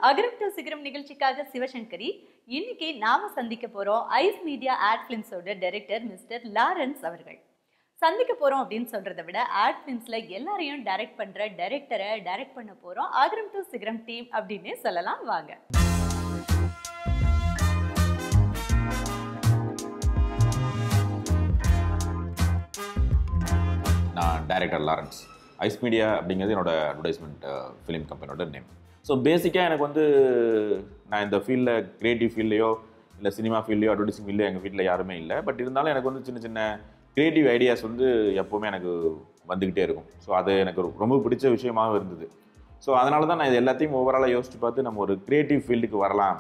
அகரம் to சிகரம் நிகழ்ச்சிக்காக சிவசங்கரி. இன்னைக்கு நாம சந்திக்க போறோம் ஐஸ் மீடியா ஆட் பிலிம்ஸோட டைரக்டர் மிஸ்டர் லாரன்ஸ் அவர்கள். சந்திக்க போறோம் அப்படின்னு சொல்றதை விட ஆட் பிலிம்ஸ்ல எல்லாரையும் டைரக்ட் பண்ற டைரக்டரை டைரக்ட் பண்ண போறோம் அகரம் டு சிகரம் டீம் அப்படின்னு சொல்லலாம். வாங்க. நான் டைரக்டர் லாரன்ஸ். ஐஸ் மீடியா அப்படிங்கிறது என்னோட அட்வர்டைஸ்மெண்ட் ஃபிலிம் கம்பெனியோட நேம். ஸோ பேசிக்காக எனக்கு வந்து நான் இந்த ஃபீல்டில் க்ரியேட்டிவ் ஃபீல்ட்லையோ இல்லை சினிமா ஃபீல்ட்லையோ அட்வர்டைஸிங் ஃபீல்ட்லையோ எங்கள் வீட்டில் யாருமே இல்லை. பட் இருந்தாலும் எனக்கு வந்து சின்ன சின்ன க்ரியேட்டிவ் ஐடியாஸ் வந்து எப்போவுமே எனக்கு வந்துக்கிட்டே இருக்கும். ஸோ அது எனக்கு ரொம்ப பிடிச்ச விஷயமாகவும் இருந்தது. ஸோ அதனால தான் நான் இது எல்லாத்தையும் ஓவராலாக யோசித்து பார்த்து நம்ம ஒரு க்ரியேட்டிவ் ஃபீல்டுக்கு வரலாம்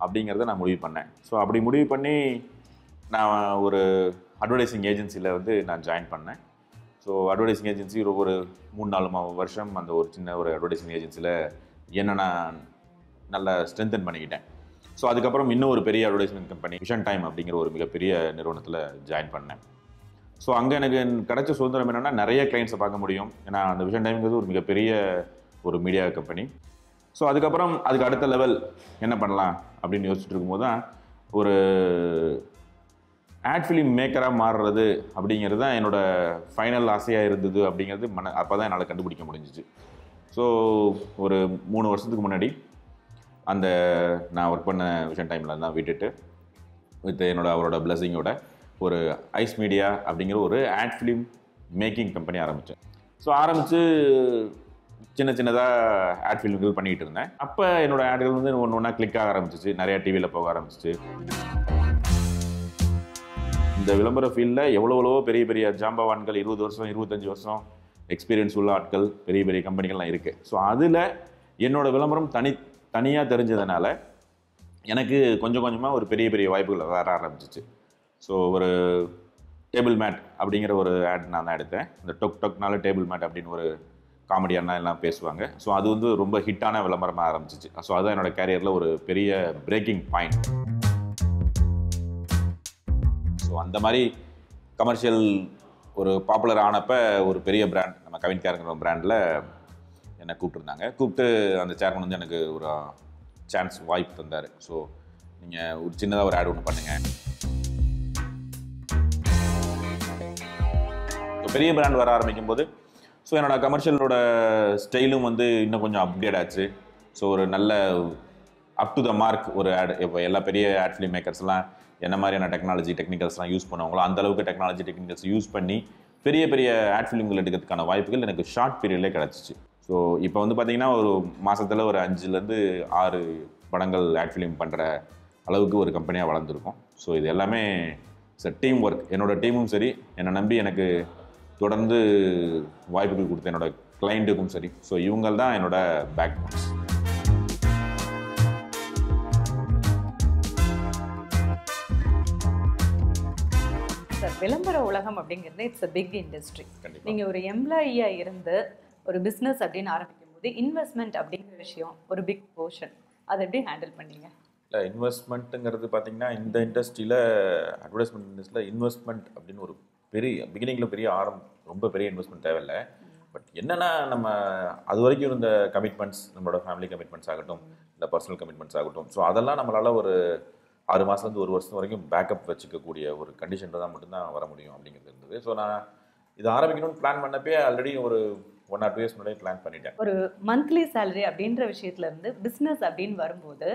அப்படிங்கிறத நான் முடிவு பண்ணேன். ஸோ அப்படி முடிவு பண்ணி நான் ஒரு அட்வர்டைஸிங் ஏஜென்சியில் வந்து நான் ஜாயின் பண்ணேன். ஸோ அட்வர்டைஸிங் ஏஜென்சி ஒரு 3-4 வருஷம் அந்த ஒரு சின்ன ஒரு அட்வர்டைஸிங் ஏஜென்சியில் என்ன நான் நல்லா ஸ்ட்ரென்தன் பண்ணிக்கிட்டேன். ஸோ அதுக்கப்புறம் இன்னும் ஒரு பெரிய அட்வர்டைஸ்மெண்ட் கம்பெனி விஷன் டைம் அப்படிங்கிற ஒரு மிகப்பெரிய நிறுவனத்தில் ஜாயின் பண்ணேன். ஸோ அங்கே எனக்கு கிடைச்ச சுதந்திரம் என்னென்னா நிறைய கிளைண்ட்ஸை பார்க்க முடியும். ஏன்னா அந்த விஷன் டைம்ங்கிறது ஒரு மிகப்பெரிய ஒரு மீடியா கம்பெனி. ஸோ அதுக்கப்புறம் அதுக்கு அடுத்த லெவல் என்ன பண்ணலாம் அப்படின்னு யோசிச்சுட்டு இருக்கும்போது தான் ஒரு ஆட் ஃபிலிம் மேக்கராக மாறுறது அப்படிங்கிறது தான் என்னோடய ஃபைனல் ஆசையாக இருந்தது அப்படிங்கிறது அப்போ தான் என்னால் கண்டுபிடிக்க முடிஞ்சிச்சு. ஸோ ஒரு 3 வருஷத்துக்கு முன்னாடி அந்த நான் ஒர்க் பண்ண விஷன் டைமில் தான் விட்டுட்டு அவரோட பிளஸிங்கோட ஒரு ஐஸ் மீடியா அப்படிங்கிற ஒரு ஆட் ஃபிலிம் மேக்கிங் கம்பெனி ஆரம்பித்தேன். ஸோ ஆரம்பித்து சின்னதாக ஆட் ஃபிலிம்கள் பண்ணிகிட்டு இருந்தேன். அப்போ என்னோடய ஆட்கள் வந்து ஒன்று ஒன்றா கிளிக் ஆக ஆரம்பிச்சிச்சு, நிறையா டிவியில் போக ஆரம்பிச்சிச்சு. இந்த விளம்பர ஃபீல்டில் எவ்வளோ பெரிய பெரிய ஜாம்பவான்கள் 20 வருஷம் 25 வருஷம் எக்ஸ்பீரியன்ஸ் உள்ள ஆட்கள் பெரிய பெரிய கம்பெனிகள்லாம் இருக்குது. ஸோ அதில் என்னோடய விளம்பரம் தனியாக தெரிஞ்சதுனால எனக்கு கொஞ்சம் கொஞ்சமாக ஒரு பெரிய பெரிய வாய்ப்புகள் வர ஆரம்பிச்சிச்சு. ஸோ ஒரு டேபிள் மேட் அப்படிங்கிற ஒரு ஆட் நான் தான் எடுத்தேன். இந்த டொக்னால டேபிள் மேட் அப்படின்னு ஒரு காமெடியான எல்லாம் பேசுவாங்க. ஸோ அது வந்து ரொம்ப ஹிட்டான விளம்பரமாக ஆரம்பிச்சிச்சு. ஸோ அதுதான் என்னோடய கேரியரில் ஒரு பெரிய பிரேக்கிங் பாயிண்ட். ஸோ அந்த மாதிரி கமர்ஷியல் ஒரு பாப்புலர் ஆனப்போ ஒரு பெரிய பிராண்ட் நம்ம கவின் கேருங்கிற பிராண்டில் என்னை கூப்பிட்டு அந்த சேர்மன் வந்து எனக்கு ஒரு சான்ஸ் வாய்ப்பு தந்தார். ஸோ நீங்கள் ஒரு சின்னதாக ஒரு ஆட் ஒன்று பண்ணுங்கள். பெரிய பிராண்ட் வர ஆரம்பிக்கும் போது ஸோ என்னோடய கமர்ஷியலோட ஸ்டைலும் வந்து இன்னும் கொஞ்சம் அப்கிரேட் ஆச்சு. ஸோ ஒரு நல்ல அப் டு த மார்க் ஒரு ஆட். இப்போ எல்லா பெரிய ஆட் ஃபிலிம் மேக்கர்ஸ்லாம் என்ன மாதிரியான டெக்னிக்கல்ஸ்லாம் யூஸ் பண்ணுவாங்களோ அந்தளவுக்கு டெக்னாலஜி டெக்னிக்கல்ஸ் யூஸ் பண்ணி பெரிய பெரிய ஆட் ஃபிலிம்கள் எடுக்கிறதுக்கான வாய்ப்புகள் எனக்கு ஷார்ட் பீரியட்லேயே கிடச்சிச்சு. ஸோ இப்போ வந்து பார்த்திங்கன்னா ஒரு மாதத்தில் ஒரு 5-6 படங்கள் ஆட் ஃபிலிம் பண்ணுற அளவுக்கு ஒரு கம்பெனியாக வளர்ந்துருக்கும். ஸோ இது எல்லாமே டீம் ஒர்க். என்னோடய டீமும் சரி, என்னை நம்பி எனக்கு தொடர்ந்து வாய்ப்புகள் கொடுத்த என்னோடய கிளைண்ட்டுக்கும் சரி. ஸோ இவங்கள் தான் என்னோடய பேக் போன்ஸ். விளம்பர உலகம் அப்படிங்கிறது இட்ஸ் அ பிக் இண்டஸ்ட்ரி. நீங்கள் ஒரு எம்ப்ளாயியாக இருந்து ஒரு பிஸ்னஸ் அப்படின்னு ஆரம்பிக்கும் போது இன்வெஸ்ட்மெண்ட் அப்படிங்கிற விஷயம் ஒரு பிக் போர்ஷன். அதை எப்படி ஹேண்டில் பண்ணீங்க? இல்லை, இன்வெஸ்ட்மெண்ட்டுங்கிறது பார்த்திங்கன்னா இந்த இண்டஸ்ட்ரியில் அட்வர்டைஸ்மெண்ட் இண்டஸ்ட்ரியில் இன்வெஸ்ட்மெண்ட் அப்படின்னு ஒரு பெரிய பிகினிங்கில் ரொம்ப பெரிய இன்வெஸ்ட்மெண்ட் தேவையில்லை. பட் என்னென்னா நம்ம அது வரைக்கும் இருந்த கமிட்மெண்ட்ஸ், நம்மளோட ஃபேமிலி கமிட்மெண்ட்ஸ் ஆகட்டும், இல்லை பர்சனல் கமிட்மெண்ட்ஸ் ஆகட்டும், ஸோ அதெல்லாம் நம்மளால் ஒரு 6 மாதத்துலேருந்து 1 வருஷம் வரைக்கும் பேக்கப் வச்சுக்கக்கூடிய ஒரு கண்டிஷனில் தான் மட்டும்தான் வர முடியும் அப்படிங்கிறது இருந்தது. ஸோ நான் இது ஆரம்பிக்கணும்னு பிளான் பண்ணப்பே ஆல்ரெடி ஒரு 1 or 2 years முன்னாடியே பிளான் பண்ணிட்டேன். ஒரு மந்த்லி சேலரி அப்படின்ற விஷயத்துலேருந்து பிஸ்னஸ் அப்படின்னு வரும்போது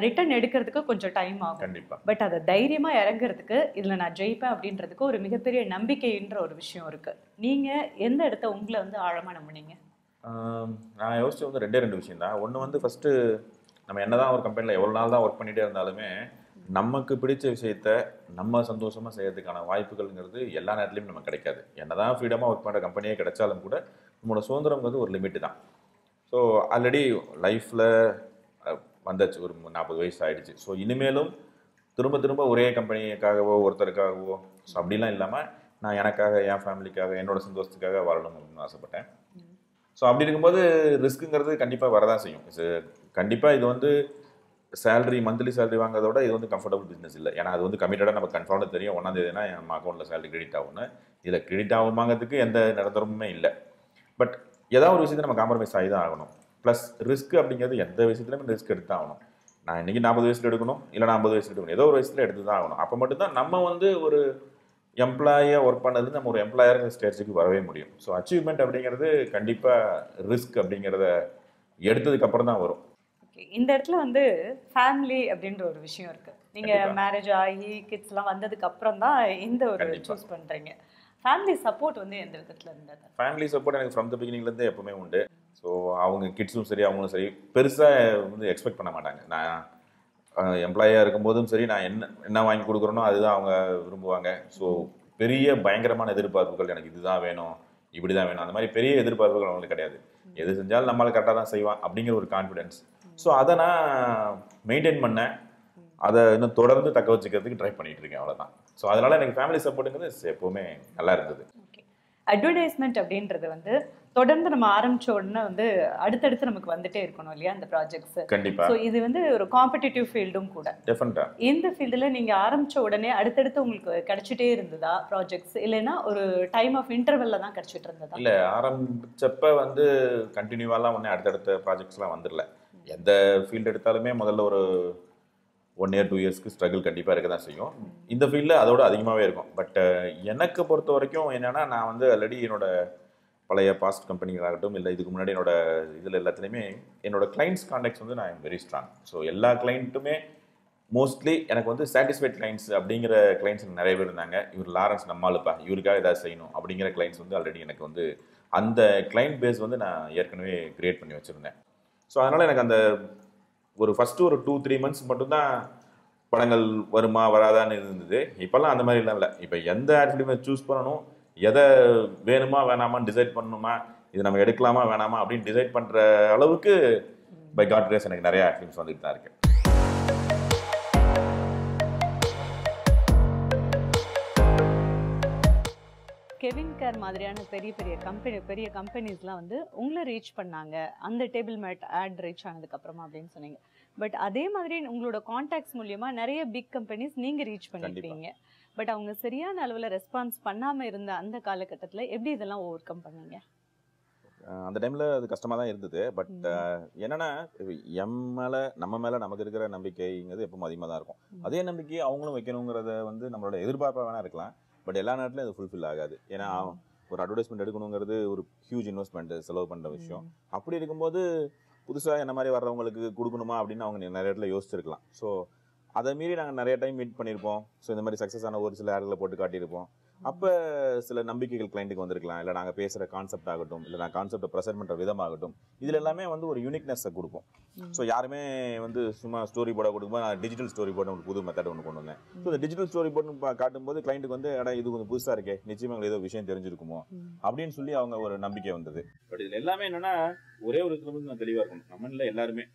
ரிட்டர்ன் எடுக்கிறதுக்கு கொஞ்சம் டைம் ஆகும். கண்டிப்பாக. பட் அதை தைரியமாக இறங்குறதுக்கு இதில் நான் ஜெயிப்பேன் அப்படின்றதுக்கு ஒரு மிகப்பெரிய நம்பிக்கைன்ற ஒரு விஷயம் இருக்குது. நீங்கள் எந்த இடத்த உங்களை வந்து ஆழமாக நம்பினீங்க? நான் யோசிச்சு வந்து 2 விஷயம் தான். ஒன்று வந்து ஃபஸ்ட்டு நம்ம என்ன தான் ஒரு கம்பெனியில் எவ்வளோ நாள் தான் ஒர்க் பண்ணிகிட்டே இருந்தாலுமே நமக்கு பிடிச்ச விஷயத்த நம்ம சந்தோஷமாக செய்யறதுக்கான வாய்ப்புகள்ங்கிறது எல்லா நேரத்துலையும் நமக்கு கிடைக்காது. என்ன தான் ஃப்ரீடமாக ஒர்க் பண்ணுற கம்பெனியே கிடைச்சாலும் கூட நம்மளோட சுதந்திரங்கிறது ஒரு லிமிட்டு தான். ஸோ ஆல்ரெடி லைஃப்பில் வந்தாச்சு, ஒரு 40 வயசு ஆகிடுச்சு. ஸோ இனிமேலும் திரும்ப ஒரே கம்பெனிக்காகவோ ஒருத்தருக்காகவோ ஸோ அப்படிலாம் இல்லாமல் நான் எனக்காக, என் ஃபேமிலிக்காக, என்னோடய சந்தோஷத்துக்காக வாழணும் அப்படின்னு ஆசைப்பட்டேன். ஸோ அப்படி இருக்கும்போது ரிஸ்க்குங்கிறது கண்டிப்பாக வரதான் செய்யும். கண்டிப்பாக இது வந்து மந்த்லி சேலரி வாங்குறத விட இது வந்து கம்ஃபர்டபுள் பிஸ்னஸ் இல்லை. ஏன்னா அது வந்து கமிட்டடாக நம்ம கன்ஃபார்மாக தெரியும் 1ஆம் தேதினா நம்ம அக்கௌண்ட்டில் சேலரி கிரெடிட் ஆகும்னு. இதில் கிரெடிட் ஆகுமாங்கிறதுக்கு எந்த நிரந்தரமுமே இல்லை. பட் ஏதாவது ஒரு விஷயத்தை நம்ம காம்ப்ரமைஸ் ஆகி தான் ஆகணும். ப்ளஸ் ரிஸ்க் அப்படிங்கிறது எந்த விஷயத்துலையுமே ரிஸ்க் எடுத்து ஆகணும். நான் இன்றைக்கி 40 வயசில் எடுக்கணும், இல்லை 50 வயசில் எடுக்கணும், ஏதோ ஒரு வயசில் எடுத்து தான் ஆகணும். அப்போ மட்டும்தான் நம்ம வந்து ஒரு எம்ப்ளாயாக ஒர்க் பண்ணது நம்ம ஒரு எம்ப்ளாயர் ஸ்டேஜுக்கு வரவே முடியும். ஸோ அச்சீவ்மெண்ட் அப்படிங்கிறது கண்டிப்பாக ரிஸ்க் அப்படிங்கிறத எடுத்ததுக்கப்புறம் தான் வரும். ஓகே, இந்த இடத்துல வந்து ஃபேமிலி அப்படின்ற ஒரு விஷயம் இருக்குது. நீங்கள் மேரேஜ் ஆகி கிட்ஸ்லாம் வந்ததுக்கு அப்புறம் தான் இந்த ஒரு சூஸ் பண்ணுறீங்க. ஃபேமிலி சப்போர்ட் வந்து எந்த விதத்தில் இருந்தது? ஃபேமிலி சப்போர்ட் எனக்கு ஃப்ரம் த பிகினிங்லேருந்து எப்பவுமே உண்டு. ஸோ அவங்க கிட்ஸும் சரி அவங்களும் சரி பெருசாக வந்து எக்ஸ்பெக்ட் பண்ண மாட்டாங்க. நான் எம்ப்ளாயாக இருக்கும்போதும் சரி நான் என்ன வாங்கி கொடுக்குறேனோ அதுதான் அவங்க விரும்புவாங்க. ஸோ பெரிய பயங்கரமான எதிர்பார்ப்புகள் எனக்கு இதுதான் வேணும், இப்படி தான் வேணும், அந்த மாதிரி பெரிய எதிர்பார்ப்புகள் அவங்களுக்கு கிடையாது. எது செஞ்சாலும் நம்மளால் கரெக்டாக தான் செய்வான் அப்படிங்கிற ஒரு கான்ஃபிடென்ஸ். ஸோ அதை நான் மெயின்டைன் பண்ணேன். அதை இன்னும் தொடர்ந்து தக்க வச்சுக்கிறதுக்கு ட்ரை பண்ணிட்டு இருக்கேன், அவ்வளோதான். ஸோ அதனால் எனக்கு ஃபேமிலி சப்போர்ட்டுங்கிறது எப்போவுமே நல்லா இருந்தது. அட்வர்டைஸ்மெண்ட் அப்படின்றது வந்து தொடர்ந்து நம்ம ஆரம்பிச்ச உடனே வந்து அடுத்தடுத்து நமக்கு வந்துட்டே இருக்கணும் இல்லையா அந்த ப்ராஜெக்ட்ஸ். கண்டிப்பா. ஸோ இது வந்து ஒரு காம்படிட்டிவ் ஃபீல்டும் கூட. டெஃபினட்டா. இந்த ஃபீல்டில் நீங்கள் ஆரம்பிச்ச உடனே அடுத்தடுத்து உங்களுக்கு கிடைச்சிட்டே இருந்ததா ப்ராஜெக்ட்ஸ், இல்லைன்னா ஒரு டைம் ஆஃப் இன்டர்வெல்ல தான் கிடைச்சிட்டு இருந்ததா? இல்லை, ஆரம்பிச்சப்ப வந்து கண்டினியூவாலாம் ஒன்றே அடுத்தடுத்த ப்ராஜெக்ட்ஸ்லாம் வந்துடல. எந்த ஃபீல்டு எடுத்தாலுமே முதல்ல ஒரு 1 year 2 yearsக்கு ஸ்ட்ரகிள் கண்டிப்பாக இருக்க தான் செய்யும். இந்த ஃபீல்டில் அதோட அதிகமாகவே இருக்கும். பட் எனக்கு பொறுத்த வரைக்கும் என்னென்னா, நான் வந்து ஆல்ரெடி என்னோட பழைய பாஸ்ட் கம்பெனிகளாகட்டும் இல்லை இதுக்கு முன்னாடி என்னோட இதில் எல்லாத்துலேயுமே என்னோட கிளைண்ட்ஸ் கான்டாக்ட்ஸ் வந்து நான் வெரி ஸ்ட்ராங். ஸோ எல்லா கிளைண்ட்டுமே மோஸ்ட்லி எனக்கு வந்து சாட்டிஸ்ஃபைட் கிளைண்ட்ஸ் அப்படிங்கிற கிளைண்ட்ஸ் நிறைய பேர் இருந்தாங்க. இவர் லாரன்ஸ் நம்மளுப்பா, இவருக்காக ஏதாவது செய்யணும் அப்படிங்கிற கிளைண்ட்ஸ் வந்து ஆல்ரெடி எனக்கு வந்து அந்த கிளைண்ட் பேஸ் வந்து நான் ஏற்கனவே கிரியேட் பண்ணி வச்சுருந்தேன். ஸோ அதனால் எனக்கு அந்த ஒரு ஃபஸ்ட்டு ஒரு 2-3 months மட்டும்தான் படங்கள் வருமா வராதான்னு இருந்தது. இப்போல்லாம் அந்த மாதிரிலாம் இல்லை. இப்போ எந்த ஆட் ஃபிலிமை சூஸ் பண்ணணும், எதை வேணுமா வேணாமான்னு டிசைட் பண்ணணுமா, இது நம்ம எடுக்கலாமா வேணாமா அப்படின்னு டிசைட் பண்ணுற அளவுக்கு பை காட் கிரேஸ் எனக்கு நிறைய ஆட் ஃபிலிம்ஸ் வந்துட்டு தான் இருக்கு. கெவின் கேர் மாதிரியான பெரிய கம்பெனிஸ்லாம் வந்து உங்களை ரீச் பண்ணாங்க அந்த டேபிள் மேட் ஆட் ரீச் ஆனதுக்கப்புறமா அப்படின்னு சொன்னீங்க. பட் அதே மாதிரி உங்களோட கான்டாக்ட்ஸ் மூலியமா நிறைய பிக் கம்பெனிஸ் நீங்கள் ரீச் பண்ணியிருப்பீங்க. பட் அவங்க சரியான அளவில் ரெஸ்பான்ஸ் பண்ணாமல் இருந்த அந்த காலகட்டத்தில் எப்படி இதெல்லாம் ஓவர் கம் பண்ணீங்க? அந்த டைமில் அது கஷ்டமாக தான் இருந்தது. பட் என்னென்னா, நம்ம மேலே நமக்கு இருக்கிற நம்பிக்கைங்கிறது எப்பவும் அதிகமாக தான் இருக்கும். அதே நம்பிக்கையை அவங்களும் வைக்கணுங்கிறத வந்து நம்மளோட எதிர்பார்ப்பாக வேணா இருக்கலாம். பட் எல்லா நேரத்துலையும் அது ஃபுல்ஃபில் ஆகாது. ஏன்னா ஒரு அட்வர்டைஸ்மெண்ட் எடுக்கணுங்கிறது ஒரு ஹியூஜ் இன்வெஸ்ட்மெண்ட், செலவு பண்ணுற விஷயம். அப்படி இருக்கும்போது புதுசாக என்ன மாதிரி வர்றவங்களுக்கு கொடுக்கணுமா அப்படின்னு அவங்க நிறைய இடத்துல யோசிச்சிருக்கலாம். ஸோ அதை மீறி நாங்கள் நிறைய டைம் மீட் பண்ணியிருப்போம். ஸோ இந்த மாதிரி சக்ஸஸ் ஆன ஒரு சில ஆட்களை போட்டு காட்டியிருப்போம். அப்போ சில நம்பிக்கைகள் கிளைண்ட்டுக்கு வந்திருக்கலாம். இல்லை நாங்கள் பேசுகிற கான்செப்ட் ஆகட்டும், இல்லை நான் கான்செப்டை ப்ரெசென்ட் பண்ணுற விதமாகட்டும், இதில் எல்லாமே வந்து ஒரு யூனிக்னஸை கொடுப்போம். ஸோ யாருமே வந்து சும்மா ஸ்டோரி போர்டை கொடுக்கும்போது நான் டிஜிட்டல் ஸ்டோரி போர்டு ஒரு புது மெத்தட் ஒன்று கொண்டு வந்தேன். ஸோ இந்த டிஜிட்டல் ஸ்டோரி போர்டு காட்டும்போது கிளைண்ட்டுக்கு வந்து இடம் இது கொஞ்சம் புதுசாக இருக்கே, நிச்சயமாக எங்களுக்கு ஏதோ விஷயம் தெரிஞ்சிருக்குமோ அப்படின்னு சொல்லி அவங்க ஒரு நம்பிக்கை வந்தது. பட் இதில் எல்லாமே என்னென்னா, ஒரே ஒரு இதில் வந்து நான் தெளிவாக இருக்கணும். நம்மளில் எல்லாருமே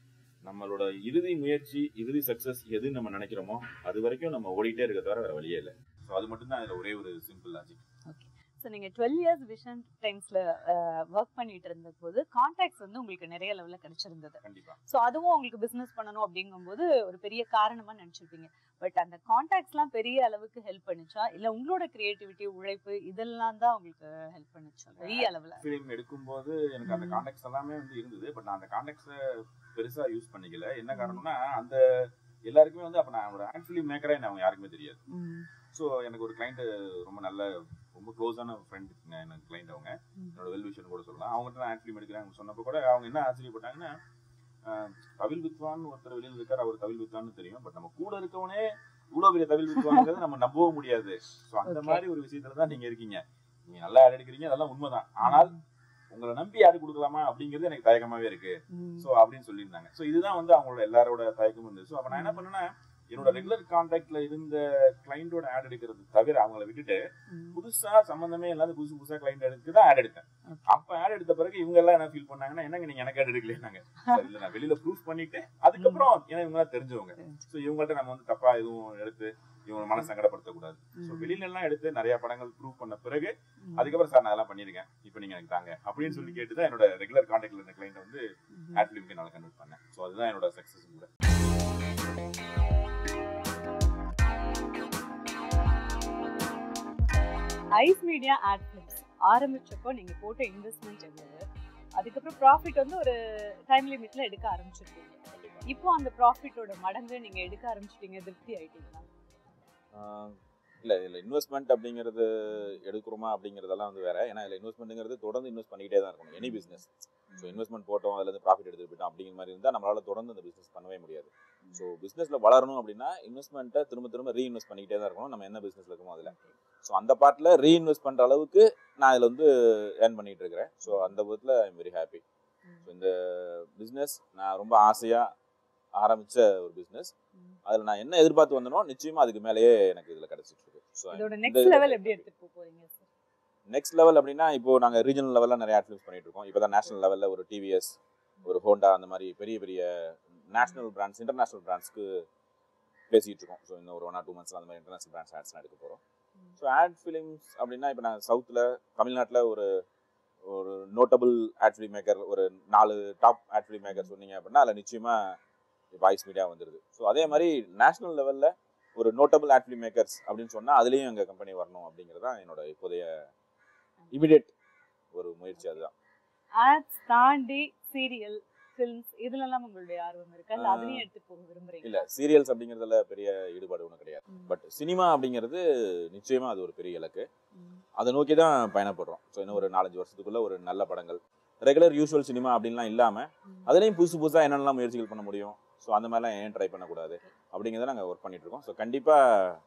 நம்மளோட இறுதி முயற்சி, இறுதி சக்ஸஸ் எதுன்னு நம்ம நினைக்கிறோமோ அது வரைக்கும் நம்ம ஓடிட்டே இருக்க தவிர வேறு வழியே இல்லை. ஸோ அது மட்டும்தான் அதில் ஒரே ஒரு சிம்பிள் லாஜிக். ஓகே, ஸோ நீங்கள் 12 years விஷன் டைம்ஸில் ஒர்க் பண்ணிட்டு இருந்த போது கான்டாக்ட்ஸ் வந்து உங்களுக்கு நிறைய லெவலில் கிடைச்சிருந்தது. கண்டிப்பாக. ஸோ அதுவும் உங்களுக்கு பிஸ்னஸ் பண்ணணும் அப்படிங்கும்போது ஒரு பெரிய காரணமாக நினச்சிருப்பீங்க. பட் அந்த கான்டாக்ட்ஸ்லாம் பெரிய அளவுக்கு ஹெல்ப் பண்ணிச்சா, இல்லை உங்களோட கிரியேட்டிவிட்டி, உழைப்பு இதெல்லாம் தான் உங்களுக்கு ஹெல்ப் பண்ணிச்சா பெரிய அளவில்? ஃபிலிம் எடுக்கும்போது எனக்கு அந்த கான்டாக்ட்ஸ் எல்லாமே வந்து இருந்தது. பட் நான் அந்த கான்டாக்ட்ஸை பெருசாக யூஸ் பண்ணிக்கல. என்ன காரணம்னா, அந்த எல்லாருக்குமே வந்து அப்போ நான் ஒரு ஆட் ஃபிலிம் மேக்கராக என்ன அவங்க யாருக்குமே தெரியாது. ஸோ எனக்கு ஒரு கிளைண்ட் ரொம்ப க்ளோஸான ஃப்ரெண்ட் எனக்கு கிளைண்ட், அவங்க என்னோட வெல் விஷன் கூட சொல்லலாம். அவங்ககிட்ட நான் ஆட் ஃபிலிம் எடுக்கிறேன் சொன்னப்போ கூட அவங்க என்ன ஆச்சரியப்பட்டாங்கன்னா, தவில் வித்வான் ஒருத்தர் வெளியில் இருக்கார், அவர் தவில் வித்வான்னு தெரியும், பட் நம்ம கூட இருக்கவனே இவ்வளோ பெரிய தவில் வித்வான்ங்கிறது நம்ம நம்பவும் முடியாது. ஸோ அந்த மாதிரி ஒரு விஷயத்துல தான் நீங்கள் இருக்கீங்க. நீங்கள் நல்லா ஆட் எடுக்கிறீங்க, அதெல்லாம் உண்மைதான். ஆனால் உங்களை நம்பி யாரு கொடுக்கலாமா அப்படிங்கிறது எனக்கு தயக்கமாவே இருக்கு. ஸோ அப்படின்னு சொல்லியிருந்தாங்க. ஸோ இதுதான் வந்து அவங்களோட எல்லாரோட தயக்கமும் இருந்தது. ஸோ அப்போ நான் என்ன பண்ணேன்னா, என்னோட ரெகுலர் கான்டாக்ட்ல இருந்த கிளைண்டோட ஆட் எடுக்கிறது தவிர அவங்கள விட்டுட்டு புதுசா சம்பந்தமே இல்லாத புதுசா கிளைண்ட் எடுத்து தான் ஆட் எடுத்தேன். அப்ப ஆட் எடுத்த பிறகு இவங்க எல்லாம் என்ன ஃபீல் பண்ணாங்கன்னா, என்னங்க நீங்க எனக்கு ஆட் எடுக்கலையாங்க. இல்ல நான் வெளியில ப்ரூஃப் பண்ணிட்டு அதுக்கப்புறம் ஏன்னா இவங்க எல்லாம் தெரிஞ்சவங்க. ஸோ இவங்கள்ட்ட நம்ம வந்து தப்பா எதுவும் எடுத்து இவங்க மனசு சங்கடப்படுத்தக்கூடாது. ஸோ வெளியில எல்லாம் எடுத்து நிறைய படங்கள் ப்ரூவ் பண்ண பிறகு அதுக்கப்புறம் சார் நான் அதெல்லாம் பண்ணிருக்கேன், இப்போ நீங்க எனக்கு தாங்க அப்படின்னு சொல்லி கேட்டுதான் என்னோட ரெகுலர் கான்டாக்ட்ல இருந்த கிளைண்ட் வந்து ஆட் ஃபிலிம்க்கு நான் கன்வெர்ட் பண்ணேன். ஸோ அதுதான் என்னோட சக்சஸ் கூட. ஐஸ் மீடியா ஆட் ஃபிலிம்ஸ் ஆரம்பிச்சப்போ நீங்க போட்ட இன்வெஸ்ட்மெண்ட் எவ்வளவு, அதுக்கப்புறம் ப்ராஃபிட் வந்து ஒரு டைம் லிமிட்ல எடுக்க ஆரம்பிச்சிருக்கீங்க. இப்போ அந்த ப்ராஃபிட்டோட மடங்கு நீங்க எடுக்க ஆரம்பிச்சிட்டீங்க, திருப்தி ஆயிட்டீங்களா? இல்லை, இதில் இன்வெஸ்ட்மெண்ட் அப்படிங்கிறது எடுக்கிறோமா அப்படிங்கிறதெல்லாம் வந்து வேற. ஏன்னா இதில் இன்வெஸ்ட்மெண்ட்டுங்கிறது தொடர்ந்து இன்வெஸ்ட் பண்ணிக்கிட்டே தான் இருக்கணும், எனி பிஸ்னஸ். ஸோ இன்வெஸ்ட்மெண்ட் போட்டோம், அதுலேருந்து ப்ராஃபிட் எடுத்துகிட்டு போயிட்டோம் அப்படிங்கிற மாதிரி இருந்தால் நம்மளால் தொடர்ந்து அந்த பிஸ்னஸ் பண்ணவே முடியாது. ஸோ பிஸ்னஸில் வளரணும் அப்படின்னா இன்வெஸ்ட்மெண்ட்டை திரும்ப திரும்ப ரீஇன்வெஸ்ட் பண்ணிக்கிட்டே தான் இருக்கணும், நம்ம என்ன பிஸ்னஸில் இருக்கோமோ அதில். ஸோ அந்த பார்ட்டில் ரீஇன்வெஸ்ட் பண்ணுற அளவுக்கு நான் இதில் வந்து ஏர்ன் பண்ணிகிட்டு இருக்கிறேன். ஸோ அந்த விதத்தில் I am very happy. So இந்த பிஸ்னஸ் நான் ரொம்ப ஆசையாக ஆரம்பித்த ஒரு பிஸ்னஸ். அதில் நான் என்ன எதிர்பார்த்து வந்தனோ நிச்சயமாக அதுக்கு மேலேயே எனக்கு இதில் கிடச்சிட்டு இருக்கு. ஸோ இதோட நெக்ஸ்ட் லெவல் எப்படி எடுத்துட்டு போறீங்க சார்? நெக்ஸ்ட் லெவல் அப்படின்னா இப்போ நாங்கள் ரீஜனல் லெவலில் நிறைய ஆட் ஃபிலிம்ஸ் பண்ணிட்டு இருக்கோம். இப்போ தான் நேஷனல் லெவலில் ஒரு டிவிஎஸ், ஒரு ஹோண்டா, அந்த மாதிரி பெரிய பெரிய நேஷனல் பிராண்ட்ஸ், இன்டர்நேஷனல் பிராண்ட்ஸ்க்கு பேசிகிட்டு இருக்கோம். ஸோ இன்னும் ஒரு 1 or 2 months அந்த மாதிரி இன்டர்நேஷனல் பிராண்ட்ஸ் ஆட்ஸ்லாம் எடுக்க போகிறோம். ஸோ ஆட் ஃபிலிம்ஸ் அப்படின்னா இப்போ நாங்கள் சவுத்தில் தமிழ்நாட்டில் ஒரு நோட்டபிள் ஆட் ஃபிலிம் மேக்கர், ஒரு 4 டாப் ஆட் ஃபிலிம் மேக்கர் சொன்னீங்க அப்படின்னா அதில் நிச்சயமாக இப்போ ஐஸ் மீடியா வந்துடுது. ஸோ அதே மாதிரி நேஷனல் லெவலில் ஒரு நோட்டபிள் ஆட் ஃபிலிம் மேக்கர்ஸ் அப்படின்னு சொன்னால் அதுலேயும் எங்கள் கம்பெனி வரணும் அப்படிங்கிறது தான் என்னோட இப்போதைய இமிடியேட் ஒரு முயற்சி. அதுதான். ஆட்ஸ் தாண்டி சீரியல், ஃபிலிம்ஸ் இதுலலாம் உங்களுடைய ஆர்வம் இருக்கு, அல்ல அதுலயும் எடுத்துட்டு போக விரும்புறீங்க? இல்லை, சீரியல்ஸ் அப்படிங்கிறதுல பெரிய ஈடுபாடு ஒன்றும் கிடையாது. பட் சினிமா அப்படிங்கிறது நிச்சயமாக அது ஒரு பெரிய இலக்கு. அதை நோக்கி தான் பயணப்படுறோம். ஸோ இன்னும் ஒரு 4-5 வருஷத்துக்குள்ள ஒரு நல்ல படங்கள், ரெகுலர் யூஸ்வல் சினிமா அப்படின்லாம் இல்லாமல் அதுலேயும் புதுசாக என்னென்னலாம் முயற்சிகள் பண்ண முடியும், ஸோ அந்த மாதிரிலாம் ஏன் ட்ரை பண்ணக்கூடாது அப்படிங்கிறத நாங்கள் ஒர்க் பண்ணிட்டு இருக்கோம். ஸோ கண்டிப்பாக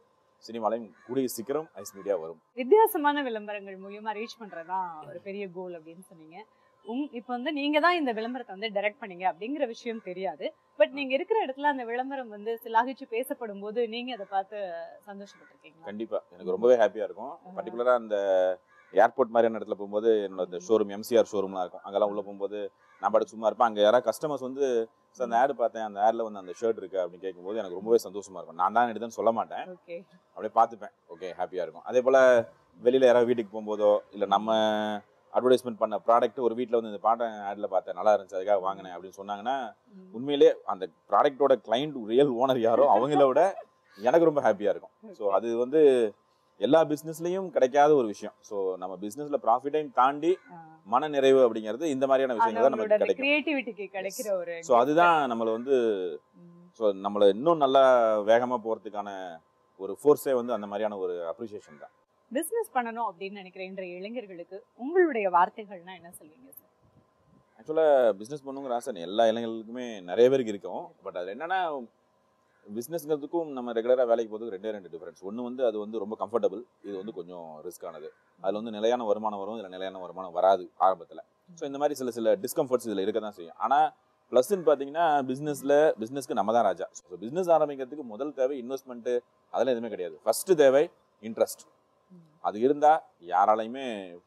சினிமாலையும் கூடிய சீக்கிரம் ஐஸ் மீடியா வரும். வித்தியாசமான விளம்பரங்கள் மூலியமா ரீச் பண்றதுதான் ஒரு பெரிய கோல் அப்படின்னு சொன்னீங்க. இப்போ வந்து நீங்க தான் இந்த விளம்பரத்தை வந்து டைரக்ட் பண்ணீங்க அப்படிங்கிற விஷயம் தெரியாது. பட் நீங்க இருக்கிற இடத்துல அந்த விளம்பரம் வந்து சிலாகிச்சு பேசப்படும் போது நீங்க அதை பார்த்து சந்தோஷப்பட்டிருக்கீங்க? கண்டிப்பா எனக்கு ரொம்பவே ஹாப்பியா இருக்கும். பர்டிகுலரா அந்த ஏர்போர்ட் மாதிரியான இடத்துல போகும்போது என்னோட ஷோரூம் எம்சிஆர் ஷோரூம்லாம் இருக்கும், அங்கெல்லாம் உள்ள போகும்போது நான் பாட்டு சும்மா இருப்பேன். அங்கே யாராவது கஸ்டமர்ஸ் வந்து சார் அந்த ஆடு பார்த்தேன், அந்த ஆடில் வந்து அந்த ஷர்ட் இருக்கு அப்படின்னு கேட்கும்போது எனக்கு ரொம்பவே சந்தோஷமா இருக்கும். நான் தான் எடுத்தேன்னு சொல்ல மாட்டேன், அப்படியே பார்த்துப்பேன், ஓகே ஹாப்பியாக இருக்கும். அதே போல் வெளியில் யாராவது வீட்டுக்கு போகும்போதோ இல்லை நம்ம அட்வர்டைஸ்மெண்ட் பண்ண ப்ராடக்ட் ஒரு வீட்டில் வந்து இந்த பாட்டை ஆடில் பார்த்தேன் நல்லா இருந்துச்சு அதுக்காக வாங்கினேன் அப்படின்னு சொன்னாங்கன்னா உண்மையிலே அந்த ப்ராடக்டோட கிளைண்ட் ரியல் ஓனர் யாரோ அவங்கள விட எனக்கு ரொம்ப ஹாப்பியாக இருக்கும். ஸோ அது வந்து எல்லா பிஸ்னஸ்லையும் கிடைக்காத ஒரு விஷயம். ஸோ நம்ம பிஸ்னஸ்ல ப்ராஃபிட்டையும் தாண்டி மன நிறைவு அப்படிங்கிறது இந்த மாதிரியான விஷயங்கள் தான் நமக்கு கிடைக்கும், கிரியேட்டிவிட்டிக்கு கிடைக்கிற ஒரு. ஸோ அதுதான் நம்மளை வந்து ஸோ நம்மளை இன்னும் நல்லா வேகமாக போகிறதுக்கான ஒரு ஃபோர்ஸே வந்து அந்த மாதிரியான ஒரு அப்ரிசியேஷன் தான். பிஸ்னஸ் பண்ணணும் அப்படின்னு நினைக்கிற இன்றைய இளைஞர்களுக்கு உங்களுடைய வார்த்தைகள்னா என்ன சொல்வீங்க சார்? ஆக்சுவலாக பிஸ்னஸ் பண்ணுங்கிற ஆசை எல்லா இளைஞர்களுக்குமே நிறைய பேருக்கு இருக்கும். பட் அது என்னன்னா பிஸ்னஸ்ங்கிறதுக்கும் நம்ம ரெகுலராக வேலைக்கு போகிறதுக்கு 2 டிஃபரன்ஸ். ஒன்று வந்து அது வந்து ரொம்ப கம்ஃபர்டபுள், இது வந்து கொஞ்சம் ரிஸ்க்கானது. அதில் வந்து நிலையான வருமானம் வரும், இதில் நிலையான வருமானம் வராது ஆரம்பத்தில். ஸோ இந்த மாதிரி சில டிஸ்கம்ஃபர்ட்ஸ் இதில் இருக்க தான் செய்யும். ஆனால் ப்ளஸ்ன்னு பார்த்தீங்கன்னா பிஸ்னஸ்க்கு நம்ம தான் ராஜா. ஸோ பிஸ்னஸ் ஆரம்பிக்கிறதுக்கு முதல் தேவை இன்வெஸ்ட்மெண்ட்டு, அதெல்லாம் எதுவுமே கிடையாது. ஃபஸ்ட்டு தேவை இன்ட்ரெஸ்ட். அது இருந்தால் யாராலையுமே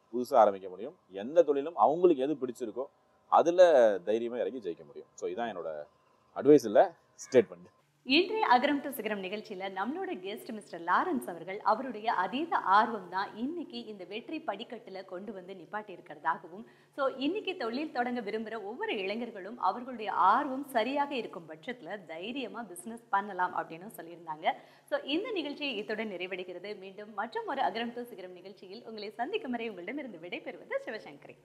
புதுசாக ஆரம்பிக்க முடியும். எந்த தொழிலும் அவங்களுக்கு எது பிடிச்சிருக்கோ அதில் தைரியமாக இறங்கி ஜெயிக்க முடியும். ஸோ இதுதான் என்னோட அட்வைஸ், இல்லை ஸ்டேட்மெண்ட். இன்றைய அகரம் டு சிகரம் நிகழ்ச்சியில நம்மளோட கெஸ்ட் மிஸ்டர் லாரன்ஸ் அவர்கள் அவருடைய அதீத ஆர்வம் தான் இன்னைக்கு இந்த வெற்றி படிக்கட்டுல கொண்டு வந்து நிப்பாட்டி இருக்கிறதாகவும், ஸோ இன்னைக்கு தொழில் தொடங்க விரும்புகிற ஒவ்வொரு இளைஞர்களும் அவர்களுடைய ஆர்வம் சரியாக இருக்கும் பட்சத்துல தைரியமா பிசினஸ் பண்ணலாம் அப்படின்னு சொல்லியிருந்தாங்க. ஸோ இந்த நிகழ்ச்சி இத்துடன் நிறைவடைகிறது. மீண்டும் மற்றும் ஒரு அகரம் டு சிகரம் நிகழ்ச்சியில் உங்களை சந்திக்கும் வரை உங்களிடமிருந்து விடைபெறுவது சிவசங்கரி.